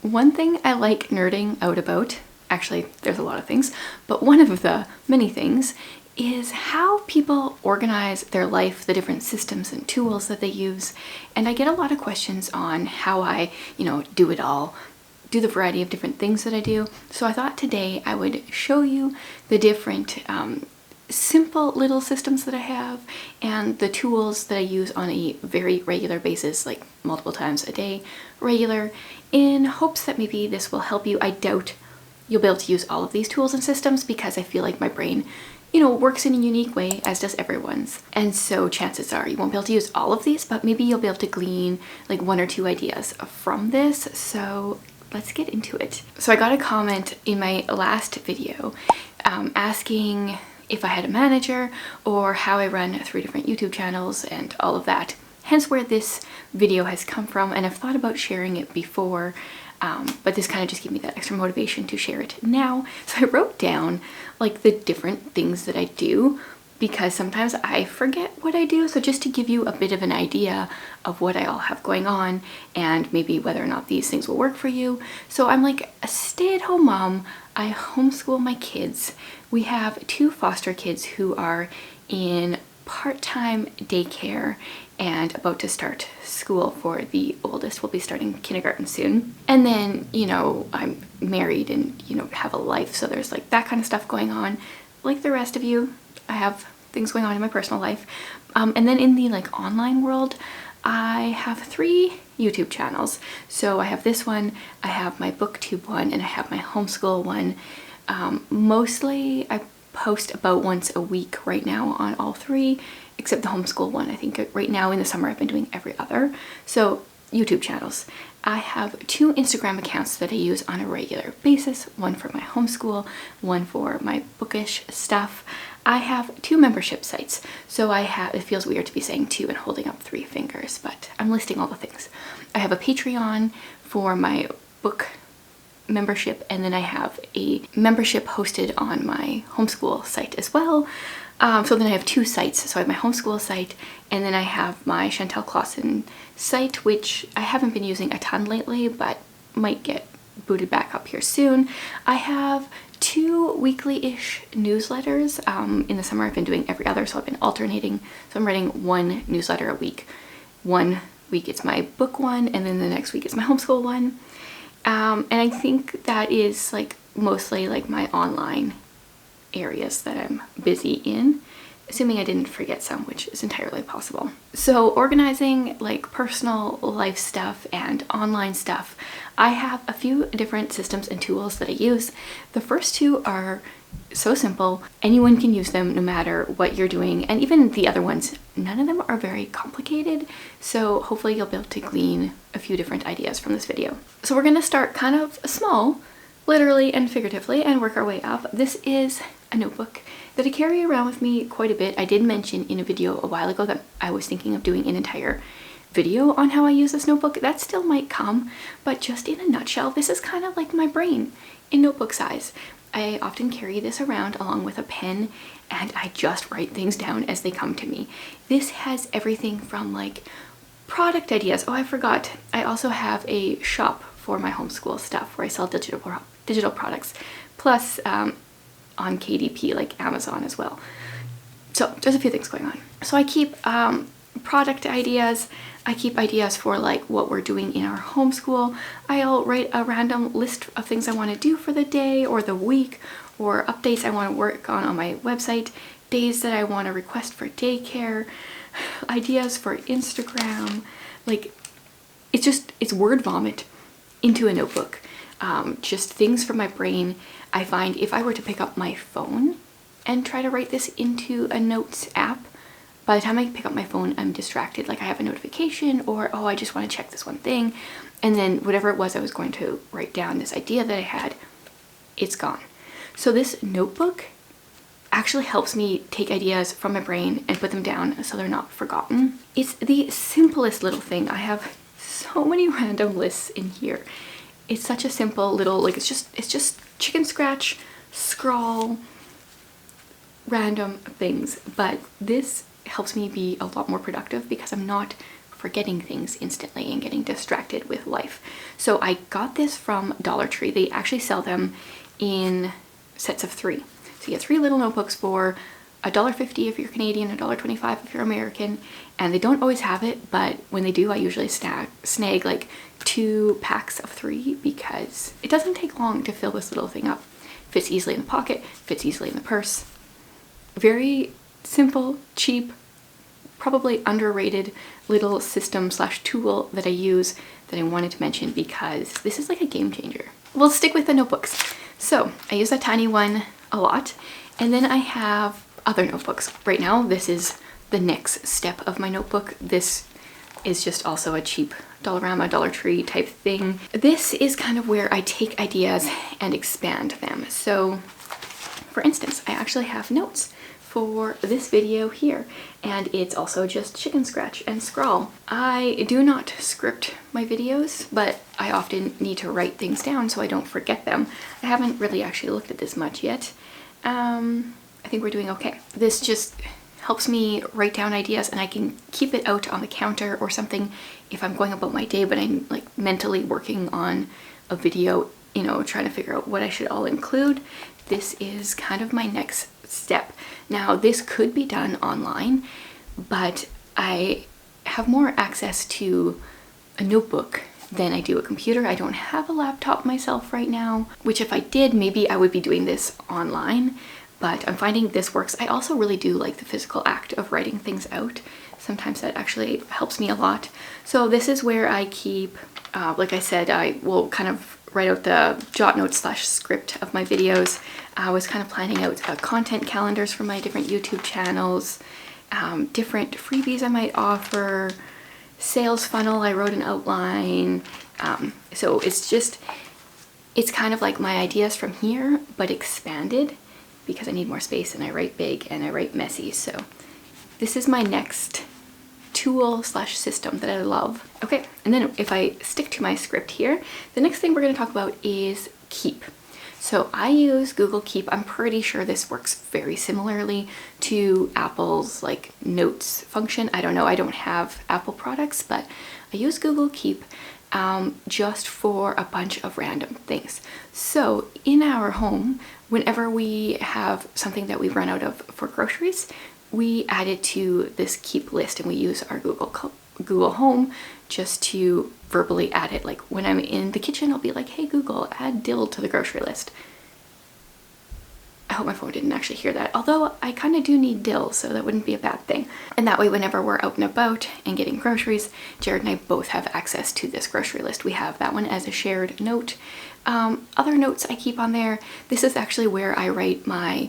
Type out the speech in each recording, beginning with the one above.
One thing I like nerding out about, actually there's a lot of things, but one of the many things is how people organize their life, the different systems and tools that they use. And I get a lot of questions on how I, do it all, do the variety of different things that I do. So I thought today I would show you the different simple little systems that I have and the tools that I use on a very regular basis, like multiple times a day, regular, in hopes that maybe this will help you. I doubt you'll be able to use all of these tools and systems because I feel like my brain, works in a unique way, as does everyone's. And so chances are you won't be able to use all of these, but maybe you'll be able to glean like one or two ideas from this. So let's get into it. So I got a comment in my last video asking if I had a manager or how I run 3 different YouTube channels and all of that. Hence where this video has come from, and I've thought about sharing it before, but this kind of just gave me that extra motivation to share it now. So I wrote down like the different things that I do because sometimes I forget what I do. So just to give you a bit of an idea of what I all have going on and maybe whether or not these things will work for you. So I'm like a stay-at-home mom. I homeschool my kids. We have 2 foster kids who are in part-time daycare and about to start school. For the oldest will be starting kindergarten soon. And then, I'm married and, have a life. So there's like that kind of stuff going on. Like the rest of you, I have things going on in my personal life. And then in the like online world, I have 3 YouTube channels. So I have this one, I have my booktube one, and I have my homeschool one. Mostly I post about once a week right now on all 3, except the homeschool one. I think right now in the summer I've been doing every other. So YouTube channels. I have 2 Instagram accounts that I use on a regular basis, one for my homeschool, one for my bookish stuff. I have 2 membership sites. So it feels weird to be saying 2 and holding up 3 fingers, but I'm listing all the things. I have a Patreon for my book membership, and then I have a membership hosted on my homeschool site as well. So then I have 2 sites. So I have my homeschool site, and then I have my Chantel Klassen site, which I haven't been using a ton lately, but might get booted back up here soon. I have 2 weekly-ish newsletters. In the summer I've been doing every other, so I've been alternating. So I'm writing 1 newsletter a week. One week it's my book one, and then the next week it's my homeschool one. And I think that is like mostly like my online areas that I'm busy in, assuming I didn't forget some, which is entirely possible. So organizing like personal life stuff and online stuff, I have a few different systems and tools that I use. The first 2 are so simple, anyone can use them no matter what you're doing, and even the other ones, none of them are very complicated, so hopefully you'll be able to glean a few different ideas from this video. So we're going to start kind of small, literally and figuratively, and work our way up. This is a notebook that I carry around with me quite a bit. I did mention in a video a while ago that I was thinking of doing an entire video on how I use this notebook. That still might come, but just in a nutshell, this is kind of like my brain in notebook size. I often carry this around along with a pen, and I just write things down as they come to me. This has everything from like product ideas. Oh, I forgot. I also have a shop for my homeschool stuff where I sell digital products, plus on KDP, like Amazon as well. So there's a few things going on. So I keep product ideas. I keep ideas for like what we're doing in our homeschool. I'll write a random list of things I want to do for the day or the week, or updates I want to work on my website, days that I want to request for daycare, ideas for Instagram. Like it's word vomit into a notebook. Just things from my brain. I find if I were to pick up my phone and try to write this into a notes app, by the time I pick up my phone, I'm distracted. Like I have a notification, or oh, I just want to check this one thing. And then whatever it was I was going to write down, this idea that I had, it's gone. So this notebook actually helps me take ideas from my brain and put them down so they're not forgotten. It's the simplest little thing. I have so many random lists in here. It's such a simple little, like it's just chicken scratch, scrawl, random things. But this helps me be a lot more productive because I'm not forgetting things instantly and getting distracted with life. So I got this from Dollar Tree. They actually sell them in sets of 3. So you get 3 little notebooks for $1.50 if you're Canadian, $1.25 if you're American, and they don't always have it, but when they do, I usually snag like 2 packs of 3 because it doesn't take long to fill this little thing up. Fits easily in the pocket, fits easily in the purse. Very simple, cheap, probably underrated little system / tool that I use that I wanted to mention because this is like a game changer. We'll stick with the notebooks. So I use that tiny one a lot, and then I have other notebooks. Right now, this is the next step of my notebook. This is just also a cheap Dollarama, Dollar Tree type thing. This is kind of where I take ideas and expand them. So for instance, I actually have notes for this video here, and it's also just chicken scratch and scrawl. I do not script my videos, but I often need to write things down so I don't forget them. I haven't really actually looked at this much yet. I think we're doing okay. This just helps me write down ideas, and I can keep it out on the counter or something if I'm going about my day, but I'm like mentally working on a video, you know, trying to figure out what I should all include. This is kind of my next step. Now, this could be done online, but I have more access to a notebook than I do a computer. I don't have a laptop myself right now, which if I did, maybe I would be doing this online, but I'm finding this works. I also really do like the physical act of writing things out. Sometimes that actually helps me a lot. So this is where I keep, like I said, I will kind of write out the jot notes / script of my videos. I was kind of planning out content calendars for my different YouTube channels, different freebies I might offer, sales funnel, I wrote an outline. So it's kind of like my ideas from here, but expanded because I need more space and I write big and I write messy. So this is my next tool / system that I love. Okay, and then if I stick to my script here, the next thing we're going to talk about is Keep. So I use Google Keep. I'm pretty sure this works very similarly to Apple's like notes function. I don't know, I don't have Apple products, but I use Google Keep just for a bunch of random things. So in our home, whenever we have something that we've run out of for groceries, we add it to this Keep list, and we use our Google Home just to verbally add it. Like when I'm in the kitchen, I'll be like, hey Google, add dill to the grocery list. I hope my phone didn't actually hear that, although I kind of do need dill, so that wouldn't be a bad thing. And that way, whenever we're out and about and getting groceries, Jared and I both have access to this grocery list. We have that one as a shared note. Other notes I keep on there, this is actually where I write my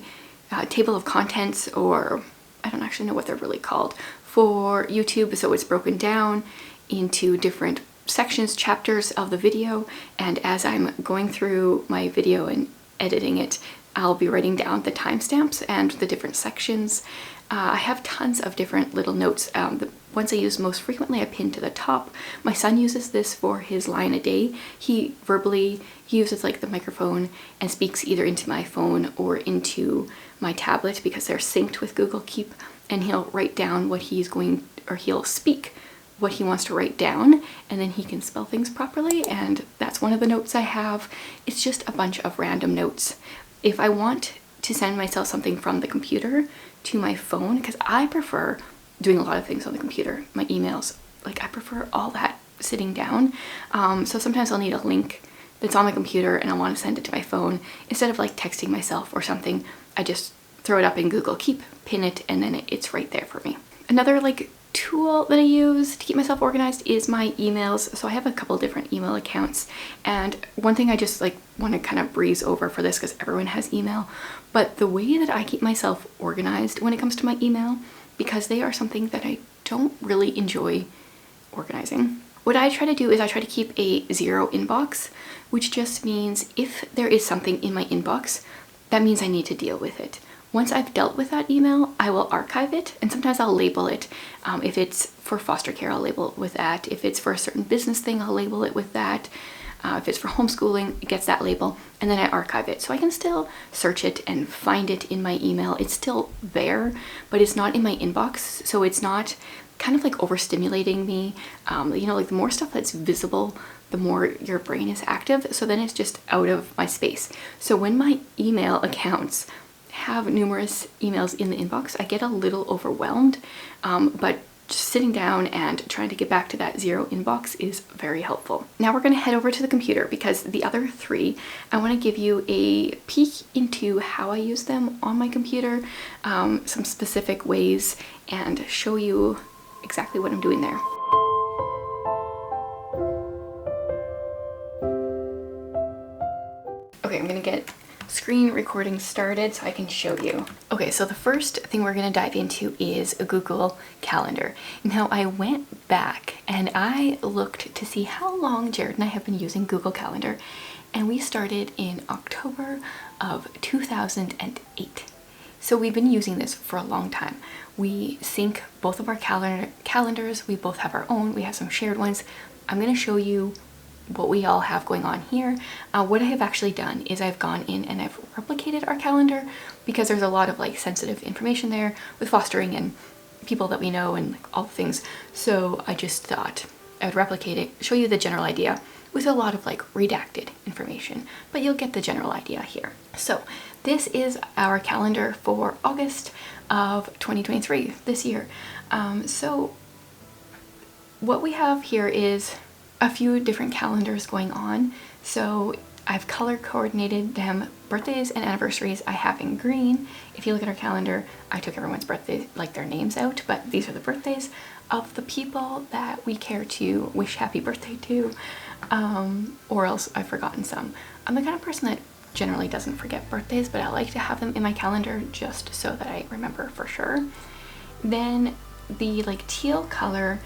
table of contents, or I don't actually know what they're really called, for YouTube. So it's broken down into different sections, chapters of the video, and as I'm going through my video and editing it, I'll be writing down the timestamps and the different sections. I have tons of different little notes. The ones I use most frequently I pin to the top. My son uses this for his line a day. He uses like the microphone and speaks either into my phone or into my tablet because they're synced with Google Keep, and he'll write down what he'll speak what he wants to write down, and then he can spell things properly, and that's one of the notes I have. It's just a bunch of random notes. If I want to send myself something from the computer to my phone, because I prefer doing a lot of things on the computer, my emails, like I prefer all that sitting down. So sometimes I'll need a link that's on my computer and I want to send it to my phone. Instead of like texting myself or something, I just throw it up in Google Keep, pin it, and then it's right there for me. Another like tool that I use to keep myself organized is my emails. So I have a couple different email accounts, and one thing I just like want to kind of breeze over for this because everyone has email, but the way that I keep myself organized when it comes to my email, because they are something that I don't really enjoy organizing, what I try to do is I try to keep a 0 inbox, which just means if there is something in my inbox, that means I need to deal with it. Once I've dealt with that email, I will archive it, and sometimes I'll label it. If it's for foster care, I'll label it with that. If it's for a certain business thing, I'll label it with that. If it's for homeschooling, it gets that label, and then I archive it. So I can still search it and find it in my email. It's still there, but it's not in my inbox. So it's not kind of like overstimulating me. You know, like the more stuff that's visible, the more your brain is active. So then it's just out of my space. So when my email accounts have numerous emails in the inbox, I get a little overwhelmed, but just sitting down and trying to get back to that zero inbox is very helpful. Now we're going to head over to the computer, because the other three, I want to give you a peek into how I use them on my computer, some specific ways, and show you exactly what I'm doing there. Okay, I'm going to get screen recording started so I can show you. Okay, so the first thing we're going to dive into is a Google Calendar. Now I went back and I looked to see how long Jared and I have been using Google Calendar, and we started in October of 2008. So we've been using this for a long time. We sync both of our calendars. We both have our own. We have some shared ones. I'm going to show you what we all have going on here. What I have actually done is I've gone in and I've replicated our calendar, because there's a lot of like sensitive information there with fostering and people that we know and like all the things. So I just thought I would replicate it, show you the general idea with a lot of like redacted information, but you'll get the general idea here. So this is our calendar for August of 2023, this year. So what we have here is a few different calendars going on. So I've color coordinated them. Birthdays and anniversaries I have in green. If you look at our calendar, I took everyone's birthday, like their names out, but these are the birthdays of the people that we care to wish happy birthday to, or else I've forgotten some. I'm the kind of person that generally doesn't forget birthdays, but I like to have them in my calendar just so that I remember for sure. Then the like teal color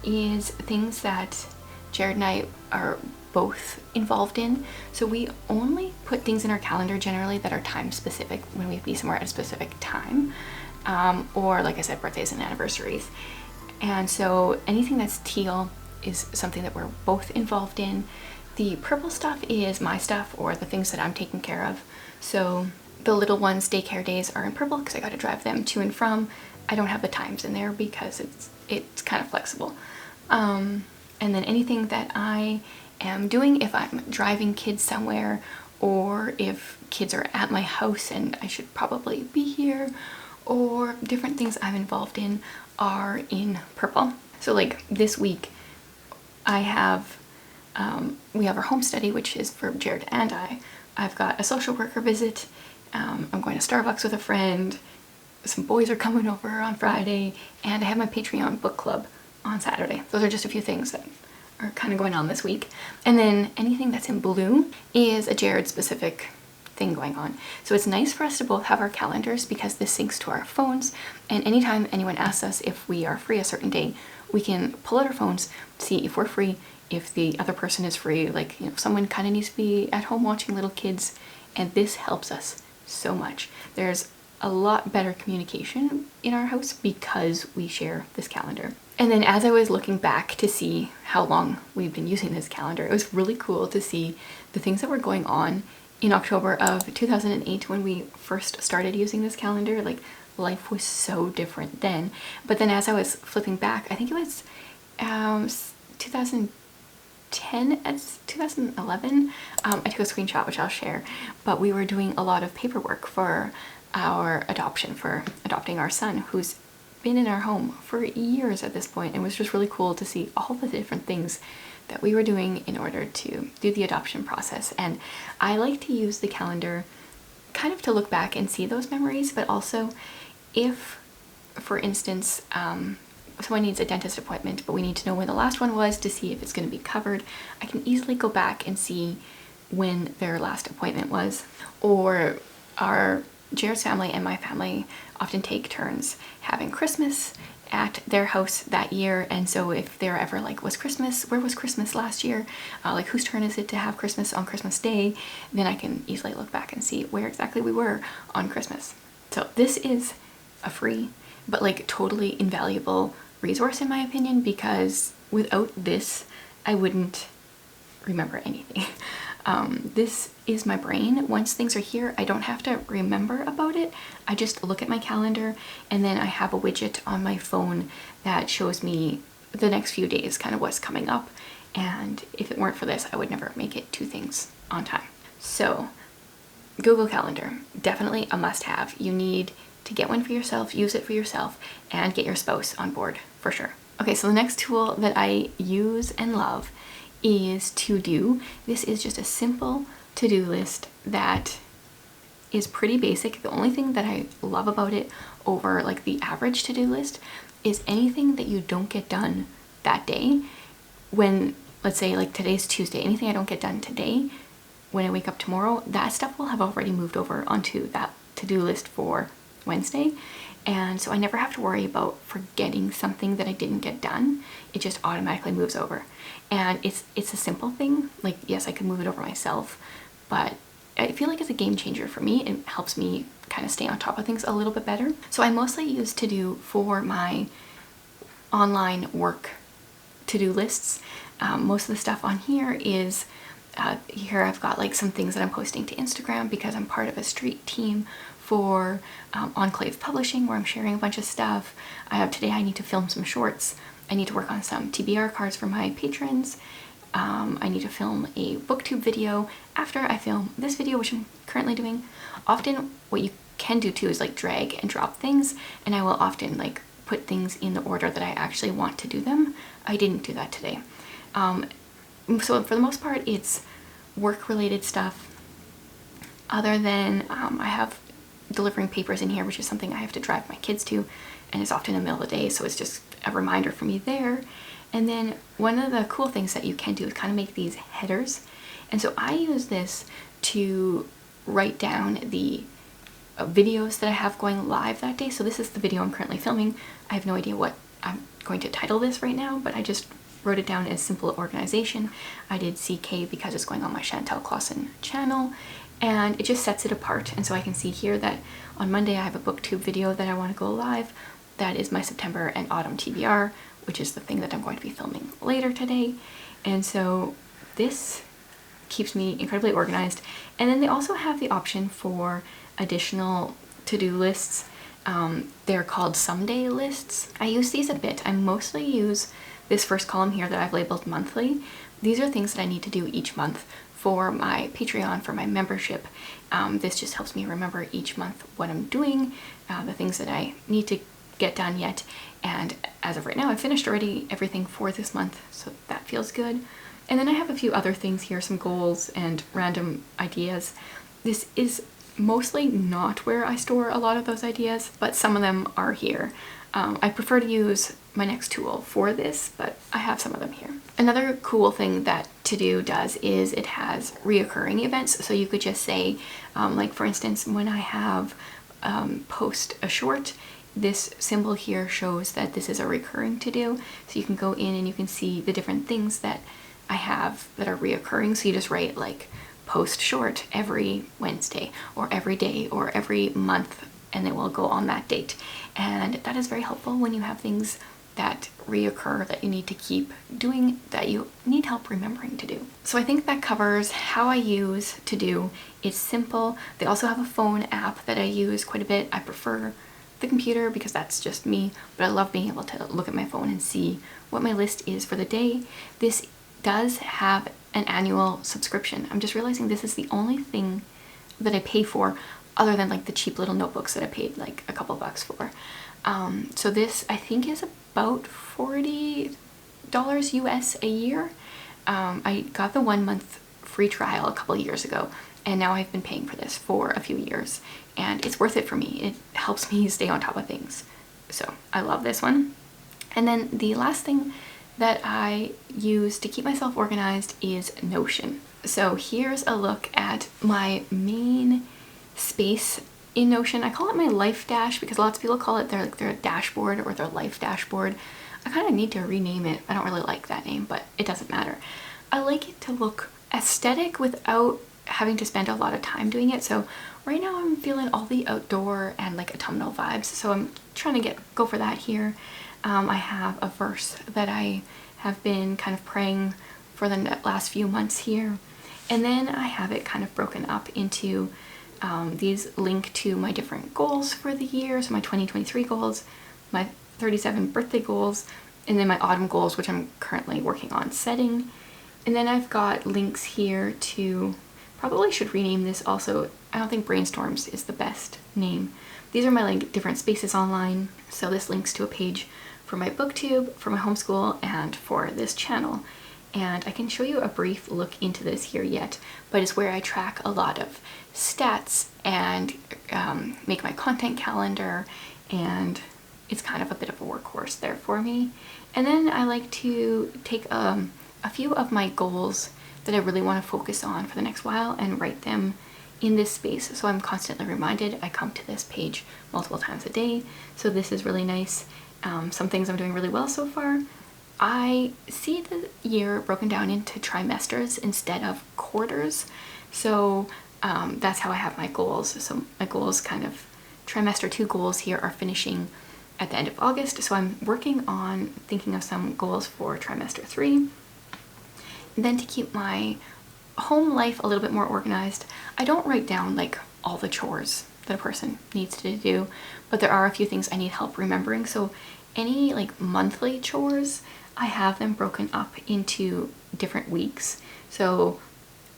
is things that Jared and I are both involved in. So we only put things in our calendar generally that are time specific when we be somewhere at a specific time, or like I said, birthdays and anniversaries. And so anything that's teal is something that we're both involved in. The purple stuff is my stuff, or the things that I'm taking care of. So the little ones' daycare days are in purple because I got to drive them to and from. I don't have the times in there because it's kind of flexible. And then anything that I am doing, if I'm driving kids somewhere, or if kids are at my house and I should probably be here, or different things I'm involved in, are in purple. So like this week, we have our home study, which is for Jared and I. I've got a social worker visit. I'm going to Starbucks with a friend. Some boys are coming over on Friday, and I have my Patreon book club on Saturday. Those are just a few things that are kind of going on this week. And then anything that's in blue is a Jared specific thing going on. So it's nice for us to both have our calendars, because this syncs to our phones, and anytime anyone asks us if we are free a certain day, we can pull out our phones, see if we're free, if the other person is free, like, you know, someone kind of needs to be at home watching little kids, and this helps us so much. There's a lot better communication in our house because we share this calendar. And then as I was looking back to see how long we've been using this calendar, it was really cool to see the things that were going on in October of 2008 when we first started using this calendar. Like, life was so different then. But then as I was flipping back, I think it was 2010, 2011, I took a screenshot, which I'll share, but we were doing a lot of paperwork for our adoption, for adopting our son, who's been in our home for years at this point. It was just really cool to see all the different things that we were doing in order to do the adoption process. And I like to use the calendar kind of to look back and see those memories, but also if, for instance, someone needs a dentist appointment, but we need to know when the last one was to see if it's going to be covered, I can easily go back and see when their last appointment was. Or Jared's family and my family often take turns having Christmas at their house that year, and so if they're ever like, where was Christmas last year? Like, whose turn is it to have Christmas on Christmas Day? Then I can easily look back and see where exactly we were on Christmas. So this is a free, but like totally invaluable resource in my opinion, because without this, I wouldn't remember anything. This is my brain. Once things are here, I don't have to remember about it. I just look at my calendar, and then I have a widget on my phone that shows me the next few days, kind of what's coming up. And if it weren't for this, I would never make it to things on time. So Google Calendar, definitely a must-have. You need to get one for yourself, use it for yourself, and get your spouse on board for sure. Okay, so the next tool that I use and love is To-Do. This is just a simple to-do list that is pretty basic. The only thing that I love about it over like the average to-do list is anything that you don't get done that day. When, let's say like today's Tuesday, anything I don't get done today, when I wake up tomorrow, that stuff will have already moved over onto that to-do list for Wednesday. And so I never have to worry about forgetting something that I didn't get done. It just automatically moves over. And it's a simple thing. Like, yes, I could move it over myself, but I feel like it's a game changer for me. It helps me kind of stay on top of things a little bit better. So I mostly use To-Do for my online work to-do lists. Most of the stuff on here is here I've got like some things that I'm posting to Instagram because I'm part of a street team for Enclave Publishing, where I'm sharing a bunch of stuff. Today I need to film some shorts. I need to work on some TBR cards for my patrons. I need to film a booktube video after I film this video, which I'm currently doing. Often what you can do too is like drag and drop things, and I will often like put things in the order that I actually want to do them. I didn't do that today. So for the most part, it's work-related stuff. Other than I have delivering papers in here, which is something I have to drive my kids to, and it's often in the middle of the day, so it's just a reminder for me there. And then one of the cool things that you can do is kind of make these headers. And so I use this to write down the videos that I have going live that day. So this is the video I'm currently filming. I have no idea what I'm going to title this right now, but I just wrote it down as simple organization. I did CK because it's going on my Chantel Klassen channel, and it just sets it apart. And so I can see here that on Monday I have a booktube video that I want to go live. That is my September and autumn TBR, which is the thing that I'm going to be filming later today. And so this keeps me incredibly organized. And then they also have the option for additional to-do lists. They're called someday lists. I use these a bit. I mostly use this first column here that I've labeled monthly. These are things that I need to do each month for my Patreon, for my membership. This just helps me remember each month what I'm doing, the things that I need to get done yet. And as of right now, I've finished already everything for this month, so that feels good. And then I have a few other things here, some goals and random ideas. This is mostly not where I store a lot of those ideas, but some of them are here. I prefer to use my next tool for this, but I have some of them here. Another cool thing that To-Do does is it has reoccurring events. So you could just say, like for instance, when I have post a short, this symbol here shows that this is a recurring to-do. So you can go in and you can see the different things that I have that are reoccurring. So you just write like post short every Wednesday or every day or every month, and it will go on that date. And that is very helpful when you have things that reoccur that you need to keep doing, that you need help remembering to do. So I think that covers how I use To-Do. It's simple. They also have a phone app that I use quite a bit. I prefer the computer because that's just me, but I love being able to look at my phone and see what my list is for the day. This does have an annual subscription. I'm just realizing this is the only thing that I pay for other than like the cheap little notebooks that I paid like a couple bucks for. So this I think is about $40 US a year. I got the 1 month free trial a couple years ago, and now I've been paying for this for a few years, and it's worth it for me. It helps me stay on top of things. So I love this one. And then the last thing that I use to keep myself organized is Notion. So here's a look at my main space in Notion. I call it my life dash because lots of people call it their dashboard or their life dashboard. I kind of need to rename it. I don't really like that name, but it doesn't matter. I like it to look aesthetic without having to spend a lot of time doing it. So right now I'm feeling all the outdoor and like autumnal vibes, so I'm trying to go for that here. I have a verse that I have been kind of praying for the last few months here. And then I have it kind of broken up into these link to my different goals for the year, so my 2023 goals, my 37 birthday goals, and then my autumn goals, which I'm currently working on setting. And then I've got links here to, probably should rename this also, I don't think brainstorms is the best name. These are my like different spaces online. So this links to a page for my booktube, for my homeschool, and for this channel. And I can show you a brief look into this here yet, but it's where I track a lot of stats and make my content calendar, and it's kind of a bit of a workhorse there for me. And then I like to take a few of my goals that I really want to focus on for the next while and write them in this space, so I'm constantly reminded. I come to this page multiple times a day, so this is really nice. Some things I'm doing really well so far. I see the year broken down into trimesters instead of quarters, so that's how I have my goals. So my goals, kind of trimester 2 goals here, are finishing at the end of August, so I'm working on thinking of some goals for trimester 3. And then to keep my home life a little bit more organized, I don't write down like all the chores that a person needs to do, but there are a few things I need help remembering. So any like monthly chores, I have them broken up into different weeks. So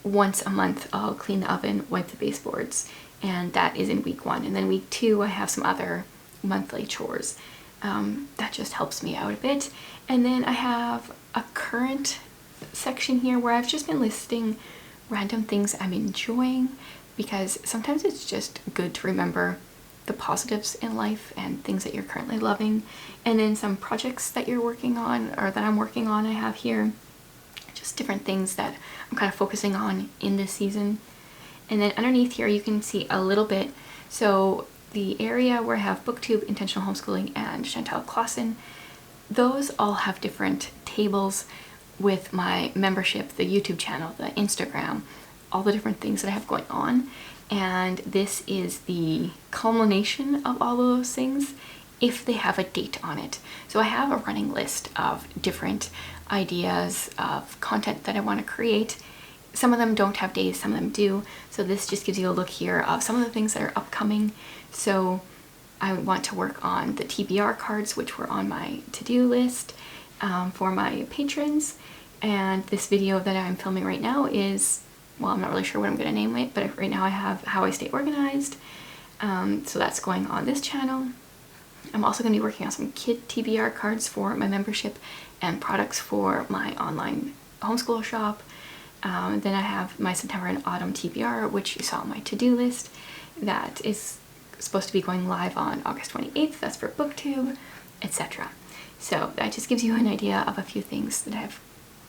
once a month I'll clean the oven, wipe the baseboards, and that is in week 1. And then week 2 I have some other monthly chores. That just helps me out a bit. And then I have a current section here where I've just been listing random things I'm enjoying, because sometimes it's just good to remember the positives in life and things that you're currently loving. And then some projects that you're working on, or that I'm working on, I have here just different things that I'm kind of focusing on in this season. And then underneath here you can see a little bit, so the area where I have booktube, intentional homeschooling, and Chantel Klassen, those all have different tables with my membership, the YouTube channel, the Instagram, all the different things that I have going on. And this is the culmination of all of those things if they have a date on it. So I have a running list of different ideas of content that I want to create. Some of them don't have dates, some of them do. So this just gives you a look here of some of the things that are upcoming. So I want to work on the TBR cards, which were on my to-do list for my patrons. And this video that I'm filming right now is, well, I'm not really sure what I'm going to name it, but right now I have how I stay organized. So that's going on this channel. I'm also going to be working on some kid TBR cards for my membership and products for my online homeschool shop. Then I have my September and autumn TBR, which you saw on my to-do list. That is supposed to be going live on August 28th. That's for booktube, etc. So that just gives you an idea of a few things that I have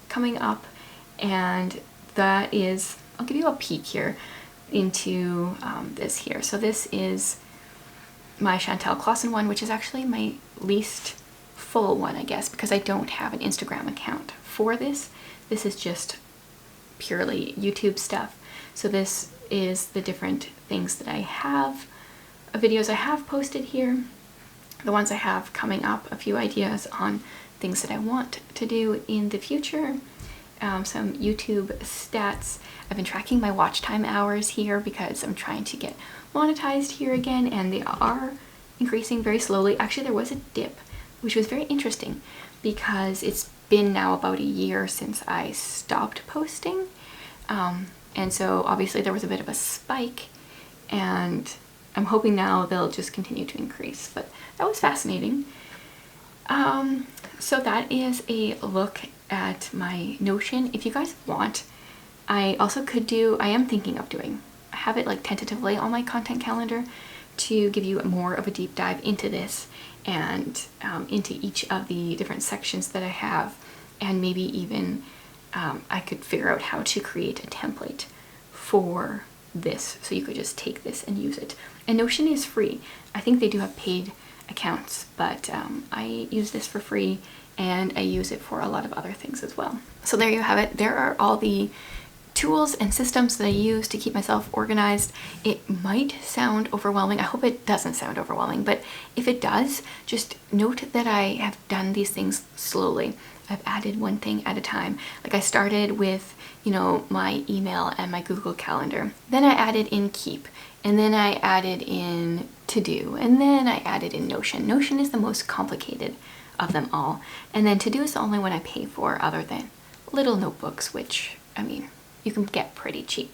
coming up, and that is, I'll give you a peek here into this here. So this is my Chantel Klassen one, which is actually my least full one, I guess, because I don't have an Instagram account for this. This is just purely YouTube stuff. So this is the different things that I have, videos I have posted here, the ones I have coming up, a few ideas on things that I want to do in the future, some YouTube stats. I've been tracking my watch time hours here because I'm trying to get monetized here again, and they are increasing very slowly. Actually, there was a dip, which was very interesting because it's been now about a year since I stopped posting. And so obviously there was a bit of a spike, and I'm hoping now they'll just continue to increase, but that was fascinating. So that is a look at my Notion. If you guys want, I also could do, I am thinking of doing, I have it like tentatively on my content calendar to give you more of a deep dive into this and into each of the different sections that I have, and maybe even I could figure out how to create a template for this, so you could just take this and use it. And Notion is free. I think they do have paid accounts, but I use this for free, and I use it for a lot of other things as well. So there you have it. There are all the tools and systems that I use to keep myself organized. It might sound overwhelming. I hope it doesn't sound overwhelming, but if it does, just note that I have done these things slowly. I've added one thing at a time. Like I started with, you know, my email and my Google Calendar. Then I added in Keep, and then I added in To Do, and then I added in Notion. Notion is the most complicated of them all. And then To Do is the only one I pay for, other than little notebooks, which, I mean, you can get pretty cheap.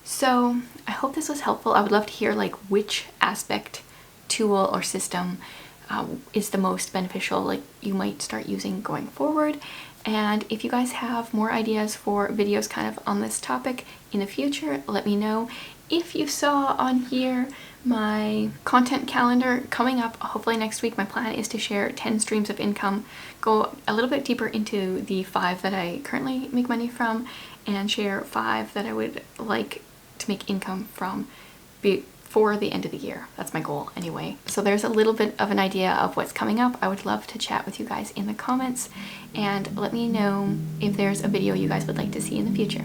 So I hope this was helpful. I would love to hear like which aspect, tool, or system is the most beneficial, like you might start using going forward. And if you guys have more ideas for videos kind of on this topic in the future, let me know. If you saw on here my content calendar coming up, hopefully next week, my plan is to share 10 streams of income, go a little bit deeper into the 5 that I currently make money from, and share 5 that I would like to make income from before the end of the year. That's my goal anyway. So there's a little bit of an idea of what's coming up. I would love to chat with you guys in the comments, and let me know if there's a video you guys would like to see in the future.